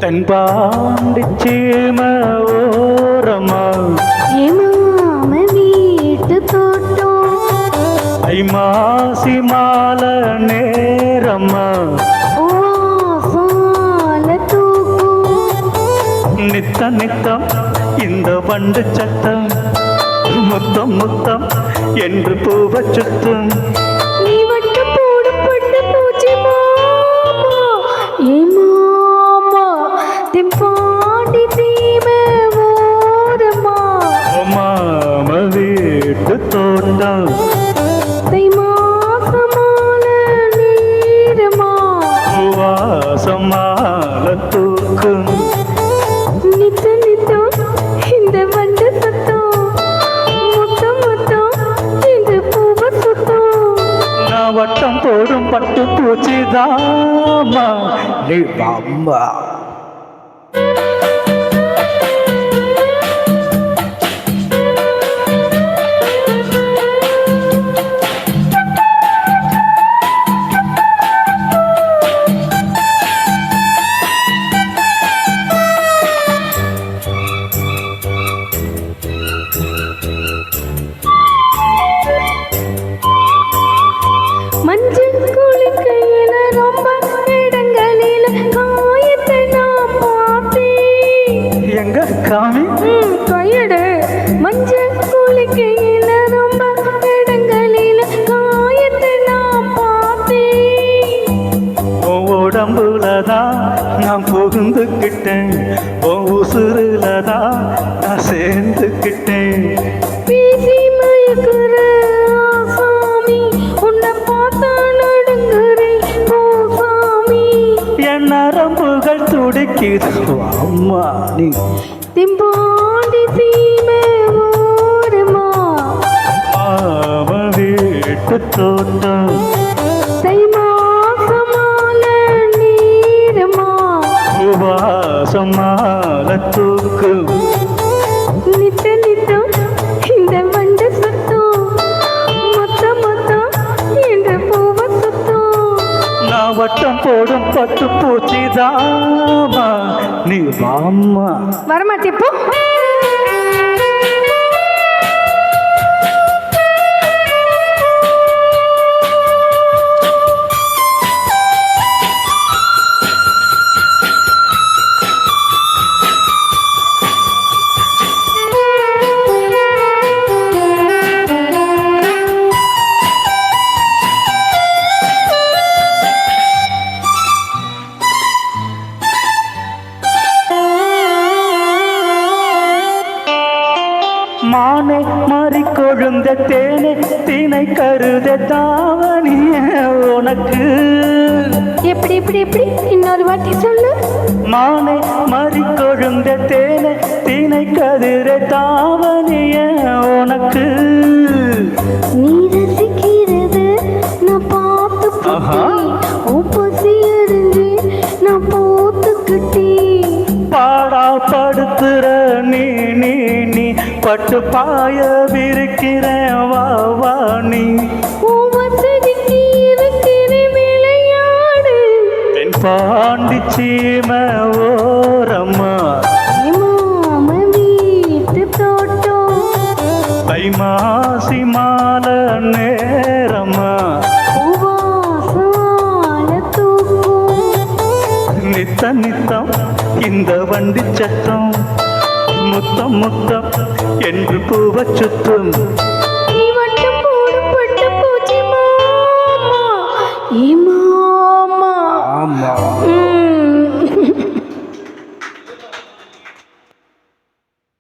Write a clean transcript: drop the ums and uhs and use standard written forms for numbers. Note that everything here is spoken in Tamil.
தென்பாண்டி சீம ஓரமா ஏமாம வீட்டு தோட்டம் ஐ மாசி மால நேரமா வாசால தூக்கும் நித்த நித்தம் இந்த வண்டு சத்தம் முத்தம் முத்தம் என்று பூவ சுத்தம் நீ வட்டம் போடப்பட்ட பூச்சி மாமா ஏமாமா தெம்பாண்டி சீமை ஓரமா மாம வீட்டு தோட்டம் தை மாசமால நீரமா வாசமால தூக்கும் நித்த நித்தம் இந்த வண்டு சத்தம் முத்தம் முத்தம் இந்த பூவ சுத்தம் நான் வட்டம் போடும் பட்டு பூச்சிதாமா நீ பாம்பா மஞ்சள் குளிக்கையில ரொம்ப இடங்களில காயத்தை நான் பார்த்தேன் எங்க காமி கையடு மஞ்சள் குளிக்கையில ரொம்ப இடங்களில காயத்தை நான் பார்த்தேன் உடம்புலதான் நான் புகுந்துக்கிட்டேன் உசுருலதான் நான் சேர்ந்துக்கிட்டேன் பேசி மயக்குற ஆசாமி உன்னை பார்த்தா நடுங்குறேன் ஓ சாமி என் நரம்புகள் துடிக்குது அம்மா நீ தெம்பாண்டி சீமை ஓரமா மாம வீட்டு தோட்டம் தை மாசமால நீரமா வாசமால தூக்கும் நித்த நித்தம் இந்த வண்டு சுத்தம் மொத்தம் மொத்தம் என்ற பூவ சுத்தம் நான் வட்டம் போடும் பட்டு பூச்சிதாமா நீ வாம்மா வரமாட்டேப்போ மானை மாறி கொழுந்த தேனே தினை கருத தாவணிய உனக்கு எப்படி எப்படி எப்படி இன்னொரு வாட்டி சொல்லு மானை மாறி கொழுந்த தேனே தினை கருத தாவணிய உனக்கு நீ ரசிக்கிறது நான் பார்த்து போட்டேன் பசி அறிஞ்சு நான் போத்துக்கிட்டேன் பாடா படுத்துற நீ நீ நீ பட்டு பாய விரிக்கிறேன் வா வா நீ வசதிக்கு இருக்கிற விளையாடு தென் பாண்டி சீம ஓரம்மா மாம வீட்டு தோட்டம் தை மாசி மால நேரம்மா வாசால தூக்கும் நித்த நித்தம் இந்த வண்டி சத்தம் முத்தம் முத்தம் என்று பூவ சுத்தம் நீ வட்டம் போடப்பட்ட பூச்சி மாமா ஏ மாமா ஆமா